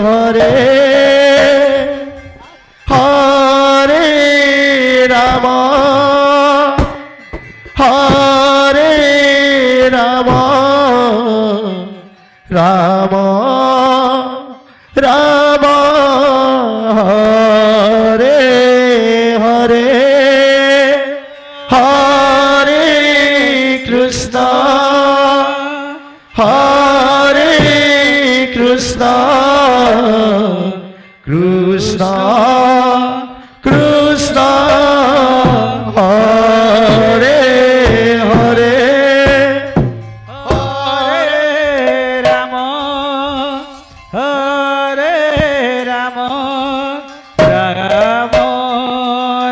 হরে হরে রাম হরে রাম রাম রাম হরে হরে হরে কৃষ্ণ হরে কৃষ্ণ কৃষ্ণ কৃষ্ণ হরে হরে হরে রাম হরে রাম রাম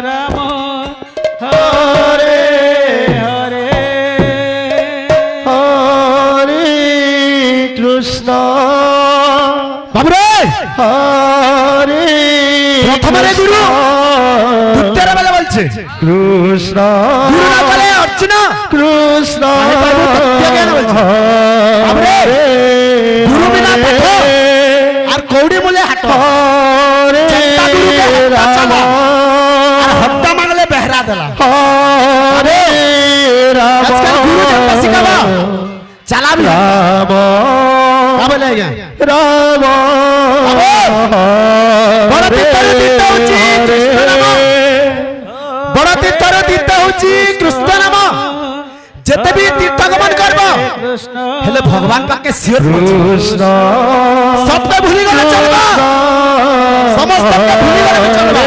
রাম হরে হরে হরে কৃষ্ণ বাবুরে হরে প্রথমে গুরু উত্তর বেলা বলছে কৃষ্ণ গুরু না বলে অর্চনা কৃষ্ণ বাবুরে গুরু বিনা পথ আর কৌড়ি বলে হাট হরে রাম আর হত্যা মাগলে বেহরা দেলা হরে রাম আজকাল গুরু জন্ম শিখাবা চালাবি রাম বলে আজ্ঞা রাম বড় তীর্থরে দিতে হচ্ছে কৃষ্ণ নাম বড় তীর্থরে দিতে হচ্ছে কৃষ্ণ নাম যেতে বি তীর্থ গমন করব হেলে ভগবান পাকে সিওর কৃষ্ণ সবকে ভুলি গলে চলবা সমস্তকে ভুলি গলে চলবা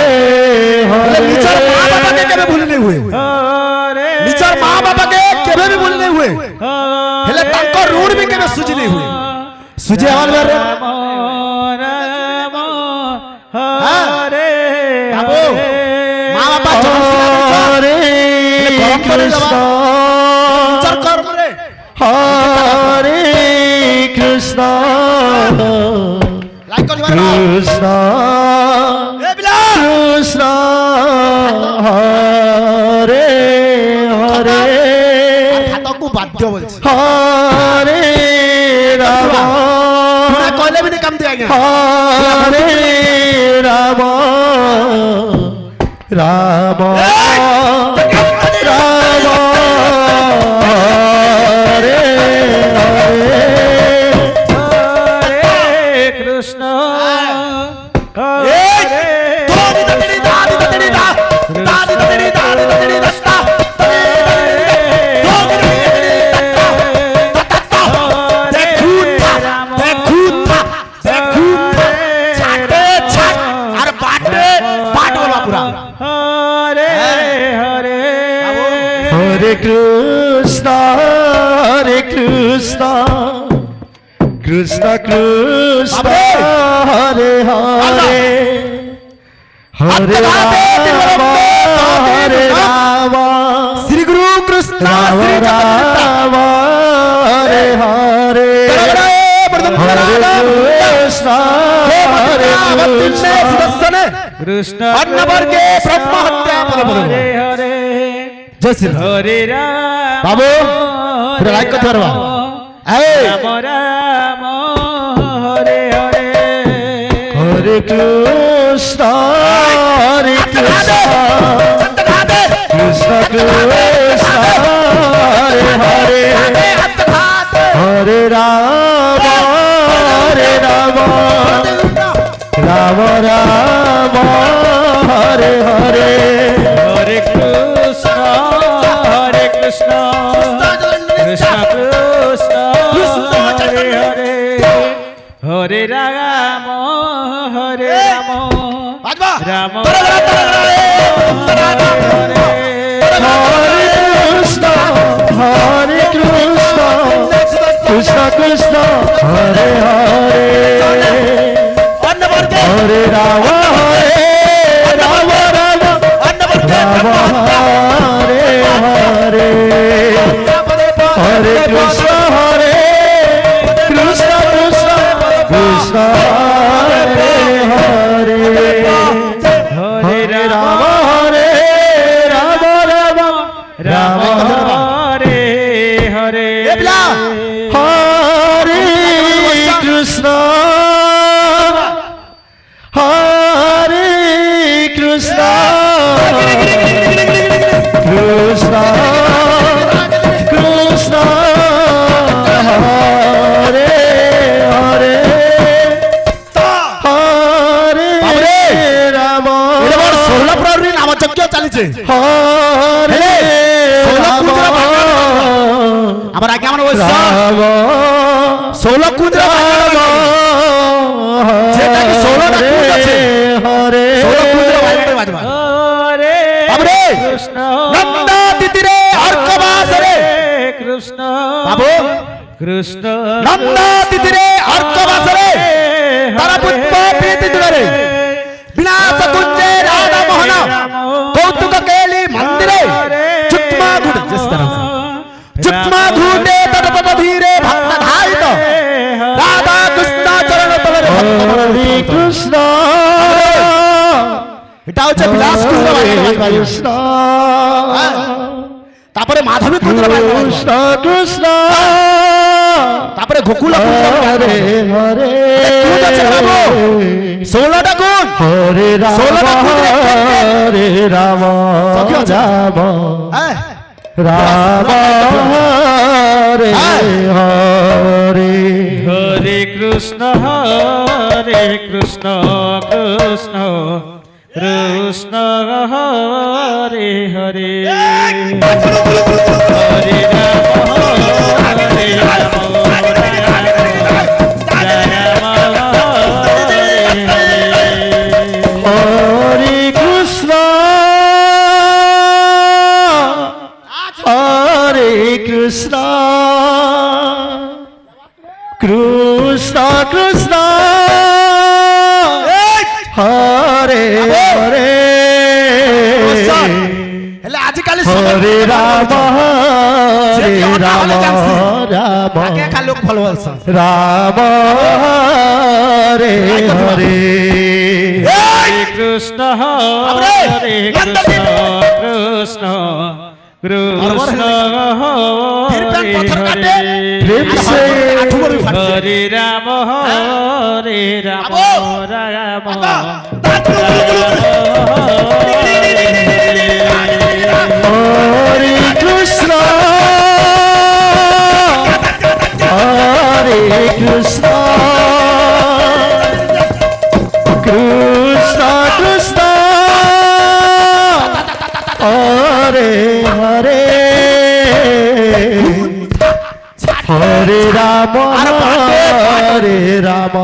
হেলে নিজর মা বাবাকে কেবে ভুলি নাই হুয়ে নিজর মা বাবাকে কেবে भी ভুলি নাই হুয়ে হেলে তাঙ্কর ঋণ भी কেবে সুজি নাই হুয়ে সুজি আমার রে হরে বাবু মা বাবা হরে কৃষ্ণ বিচার কর রে হরে কৃষ্ণ লাইক করি কৃষ্ণ এ বিলা কৃষ্ণ হরে হরে হাতকু বাধ্য বলছি হরে রাম তোরা কইলে বিনি কাম দিয়া আজ্ঞা হরে রাম রাম রাম হরে হরে হরে কৃষ্ণ এই তোরি দড়ি দাদি দড়ি দা দাদি দড়ি দাদি দড়ি দস্তা হরে হরে হরে কৃষ্ণ কৃষ্ণ কৃষ্ণ হরে হরে হরে রাম হরে রাম শ্রী গুরু কৃষ্ণ রাম শ্রী রাম হরে হরে হরে কৃষ্ণ হরে কৃষ্ণ কৃষ্ণ অন্নবর্গে ব্রহ্ম হত্যা বলে বলে হরে হরে জয় শ্রী হরে রাম বাবু পুরো লাইক করতে পারবা এই রাম রাম হরে হরে হরে কৃষ্ণ হরে কৃষ্ণ কৃষ্ণ কৃষ্ণ হরে হরে হরে রাম রাম রাম হরে হরে হরে কৃষ্ণ কৃষ্ণ কৃষ্ণ হরে হরে হরে রাম রাম হরে কৃষ্ণ কৃষ্ণ কৃষ্ণ হরে হরে হরে রাম রাম রাম হরে হরে হরে কৃষ্ণ কৃষ্ণ কৃষ্ণ হরে হরে হরে রাম রাম হরে হরে হরে কৃষ্ণ হচ্ছে হরে রাম আমার আগে আমার ওই রাম 16 কুঞ্জরা যেটা কি 16টা কুঞ্জ আছে হরে 16 কুঞ্জরা বাজনা বাজবা হরে বাবরে কৃষ্ণ নন্দা তিতিরে অর্কবাসরে কৃষ্ণ বাবু কৃষ্ণ নন্দা তিতিরে অর্কবাসরে তারা পুষ্প প্রীতি দুরে বিনাশ কুঞ্জে রাধা মোহন কৌতুক কেলি মন্দিরে চুকমা ঘুটে চুকমা ঘুটে তত তত ধীরে ভক্ত ধাইত রাধা কৃষ্ণ চরণ তলে হরে কৃষ্ণ এটা হচ্ছে বিলাস কুঞ্জ কৃষ্ণ তারপরে মাধবী কুঞ্জ কৃষ্ণ কৃষ্ণ তারপরে গোকুল কুঞ্জ হরে হরে কুঞ্জ আছে বাবু 16টা কুঞ্জ হরে রাম 16টা কুঞ্জ হরে রাম সখী আছে? রাম হ্যাঁ রাম হরে হরে হরে কৃষ্ণ কৃষ্ণ কৃষ্ণ কৃষ্ণ হরে হরে হরে রাম হরে রাম হরে কৃষ্ণ হরে কৃষ্ণ কৃষ্ণ কৃষ্ণ হরে হরে হেলে আজিকালি হরে রাম হরে রাম রাম আগে কাল লোক ভালো আছে রাম হরে হরে হরে কৃষ্ণ হরে কৃষ্ণ কৃষ্ণ কৃষ্ণ হরে হরে প্রেম সে হরে রাম হরে রাম রাম হরে কৃষ্ণ হরে কৃষ্ণ কৃষ্ণ কৃষ্ণ হরে হরে হরে রাম হরে রাম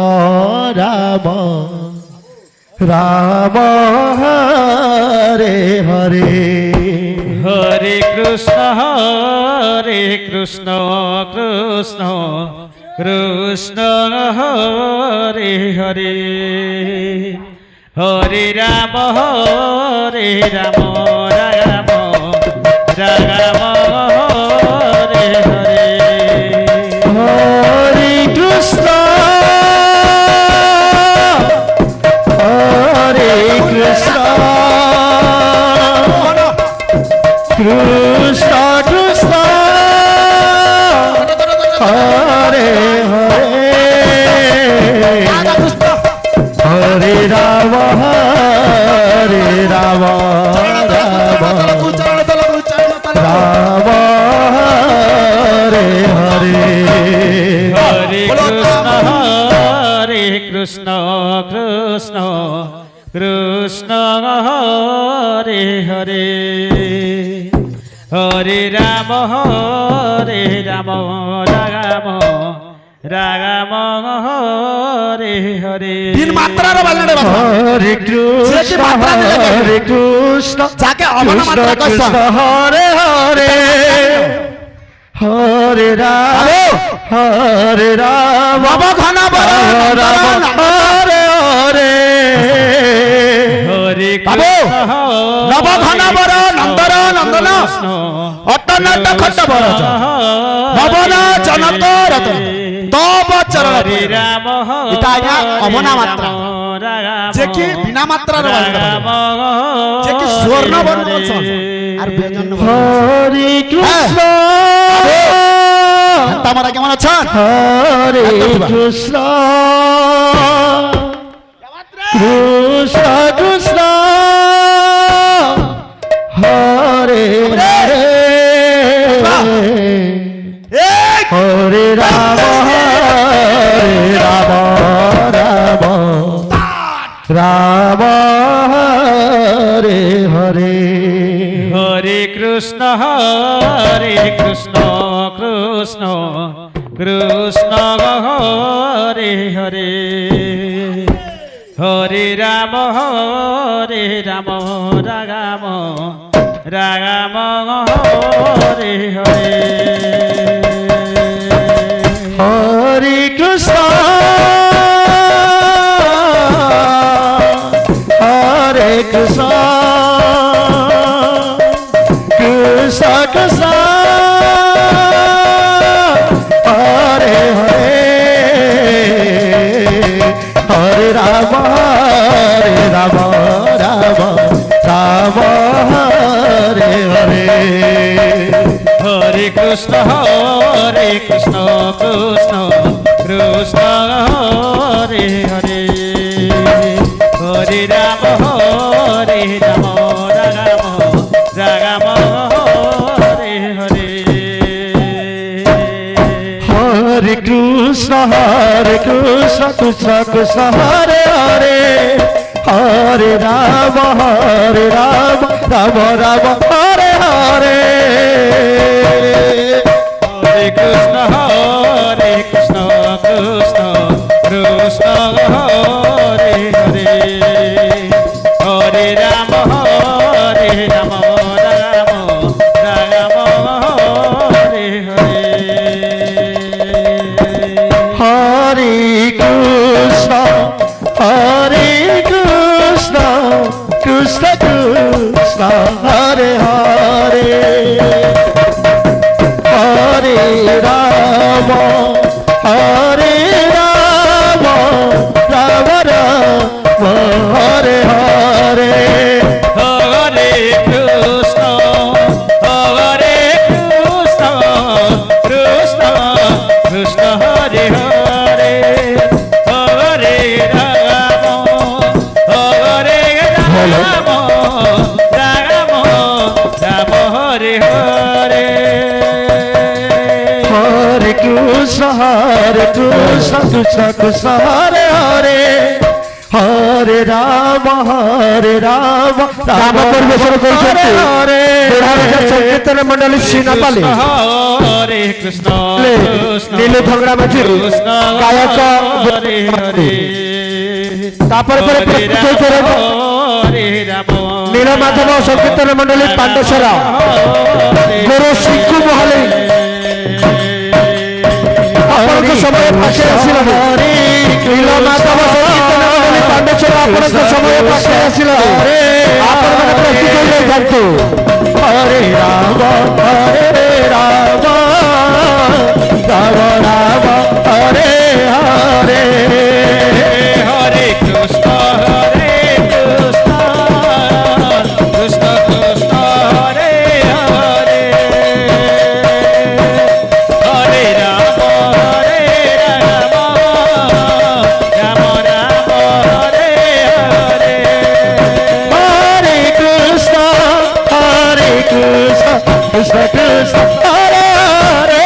রাম রাম হরে হরে হরে কৃষ্ণ কৃষ্ণ কৃষ্ণ কৃষ্ণ হরে হরে হরে রাম রাম রাম রাম হরে হরে হরে কৃষ্ণ হরে কৃষ্ণ কৃষ্ণ কৃষ্ণ হরে হরে হরে রাম হরে রাম রাম রাম হরে হরে হরে কৃষ্ণ কৃষ্ণ কৃষ্ণ হরে হরে হরে রাম রাম রাম হরে হরে তিন মাত্রার বাজনা বাবা হরে কৃষ্ণ হরে কৃষ্ণ যাকে অবনা কৃষ্ণ মাত্রা কইছ কৃষ্ণ হরে হরে হরে রাম হরে রাম নবঘন বর রাম হরে হরে হরে বাবু নবঘন বর নন্দর নন্দন অটনট খট বর নবন জনক রতন তব চরণ হরে রাম এটা আজ্ঞা অবনা মাত্রা যে কি বিনা মাত্রার বাজনা যে কি স্বর্ণ বর্ণ বলছন আর ব্যঞ্জন হরে কৃষ্ণ তামারা কেমন আছেন হরে কৃষ্ণ কৃষ্ণ কৃষ্ণ হরে হরে হরে রাম রাম রাম হরে হরে হরে কৃষ্ণ কৃষ্ণ কৃষ্ণ হরে হরে হরে রাম রাম রাম হরে হরে হরে কৃষ্ণ হরে কৃষ্ণ কৃষ্ণ কৃষ্ণ হরে হরে হরে রাম রাম রাম রাম হরে হরে হরে কৃষ্ণ কৃষ্ণ কৃষ্ণ হরে হরে হরে রাম রাম রাম হরে হরে হরে কৃষ্ণ কৃষ্ণ কৃষ্ণ হরে হরে হরে রাম রাম রাম হরে হরে হরে কৃষ্ণ কৃষ্ণ কৃষ্ণ হরে হরে হরে রাম রাম রাম হরে হরে হরে কৃষ্ণ কৃষ্ণ কৃষ্ণ হরে হরে হরে রাম রাম রাম হরে হরে হরে কৃষ্ণ কৃষ্ণ কৃষ্ণ হরে হরে হরে রাম রাম রাম হরে হরে হরে কৃষ্ণ কৃষ্ণ কৃষ্ণ হরে হরে হরে রাম রাম পরিবেশন করছেন হরে সংকীর্তন মন্ডলী শ্রীনাপালে হরে কৃষ্ণ নীলু ঝগড়া মাঝি গায়ক হরে হরে তারপরে নীলমাধব সংকীর্তন মন্ডলী পাণ্ডেশ্বরা গুরু শিক্ষু মহলে আপনার সময় পাশে আসিল নীলমাধব সংকীর্তন মন্ডলী পাণ্ডেশ্বরা আপনার সময় পাশে আসিল আপনার প্রস্তুত হয়ে জানতো হরে Ram Ram Ram Hare Hare Hare Krishna Krishna Krishna Hare Hare Hare Ram Ram Ram Hare Hare Hare Krishna, Krishna Krishna, Hare Hare,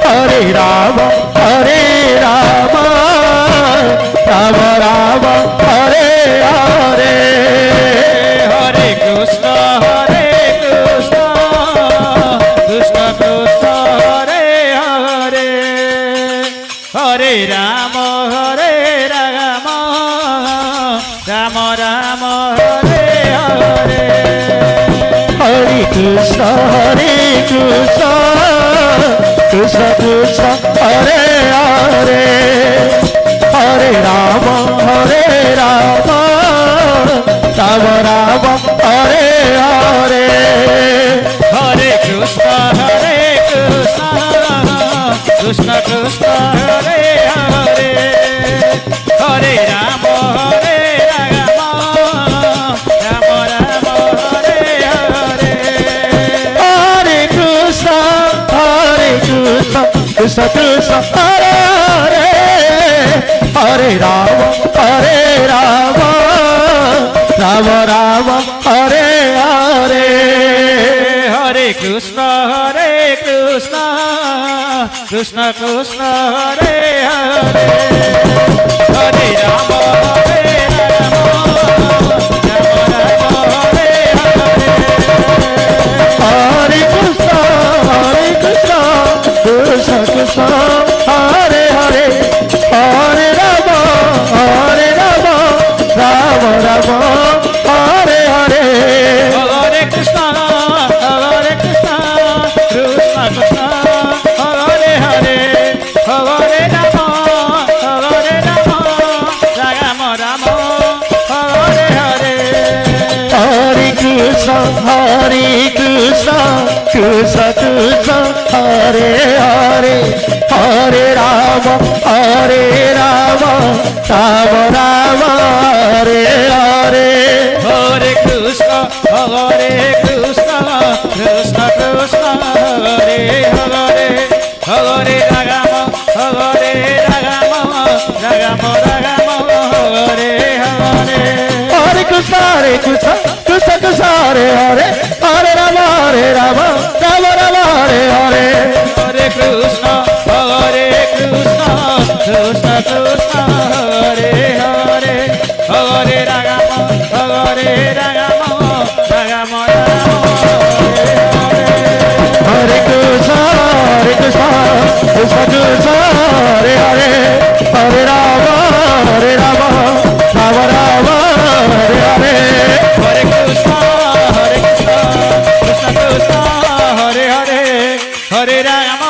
Hare Rama, Rama Rama, Hare Hare. হরে Krishna Krishna Krishna Hare Hare Hare Ram Ram Ram Hare Hare Hare Krishna, Krishna Krishna, Hare Hare, Hare Rama, Rama Rama, Hare Hare. হরে Krishna Krishna Krishna Hare Hare Hare Ram Ram Ram Hare Hare Hare Krishna, Krishna Krishna, Hare Hare, Hare Rama, Rama Rama, Hare Hare. হরে কৃষ্ণ কৃষ্ণ কৃষ্ণ কৃষ্ণ হরে হরে হরে রাম রাম রাম হরে হরে কৃষ্ণ কৃষ্ণ হরে হরে হরে রাম রাম রাম হরে হরে হরে কৃষ্ণ কৃষ্ণ কৃষ্ণ কৃষ্ণ হরে হরে হরে রাম রাম রাম রাম হরে হরে হরে কৃষ্ণ কৃষ্ণ কৃষ্ণ হরে হরে হরে রাম রাম রাম হরে হরে হরে কৃষ্ণ কৃষ্ণ কৃষ্ণ কৃষ্ণ হরে হরে হরে রাম রাম রাম হরে কৃষ্ণ কৃষ্ণ কৃষ্ণ হরে হরে হরে রাম রাম রাম হরে হরে হরে কৃষ্ণ কৃষ্ণ কৃষ্ণ হরে হরে হরে রাম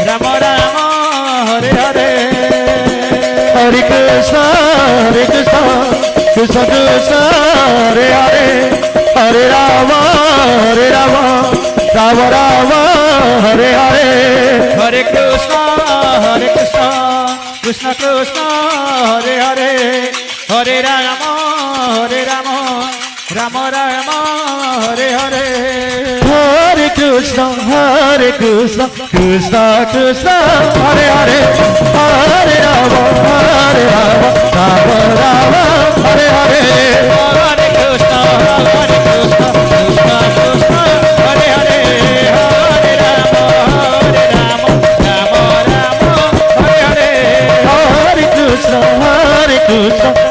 রাম রাম হরে হরে হরে কৃষ্ণ কৃষ্ণ কৃষ্ণ হরে হরে হরে রাম রাম রাম হরে হরে হরে কৃষ্ণ কৃষ্ণ কৃষ্ণ হরে হরে হরে রাম রাম রাম হরে হরে হরে কৃষ্ণ কৃষ্ণ কৃষ্ণ হরে হরে হরে রাম রাম রাম হরে হরে হরে কৃষ্ণ কৃষ্ণ কৃষ্ণ হরে হরে হরে রাম রাম রাম হরে হরে হরে কৃষ্ণ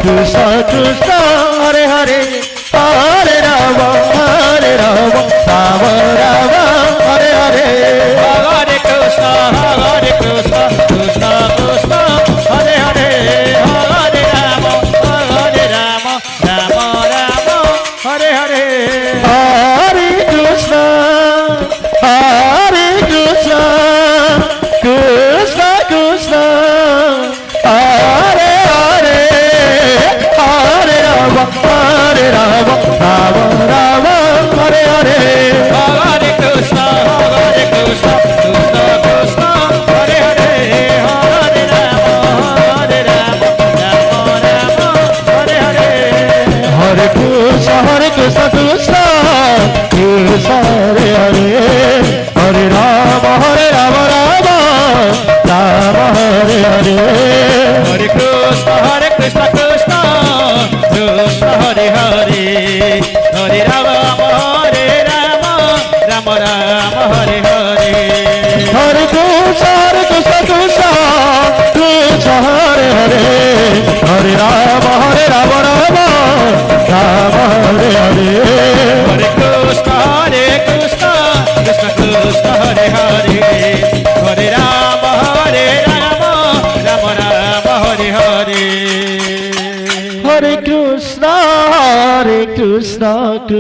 কৃষ্ণ কৃষ্ণ হরে হরে হরে রাম রাম রাম হরে হরে হরে কৃষ্ণ কৃষ্ণ কৃষ্ণ হরে হরে হরে রাম রাম রাম হরে হরে হরে কৃষ্ণ কৃষ্ণ কৃষ্ণ হরে হরে হরে রাম রাম রাম হরে হরে হরে কৃষ্ণ কৃষ্ণ কৃষ্ণ হরে হরে হরে রাম রাম রাম হরে হরে হরে কৃষ্ণ কৃষ্ণ কৃষ্ণ হরে হরে হরে রাম রাম রাম হরে হরে হরে কৃষ্ণ কৃষ্ণ কৃষ্ণ হরে হরে হরে রাম রাম রাম হরে হরে হরে কৃষ্ণ কৃষ্ণ কৃষ্ণ হরে হরে হরে রাম রাম রাম হরে হরে হরে কৃষ্ণ কৃষ্ণ কৃষ্ণ হরে হরে হরে রাম রাম রাম হরে হরে হরে কৃষ্ণ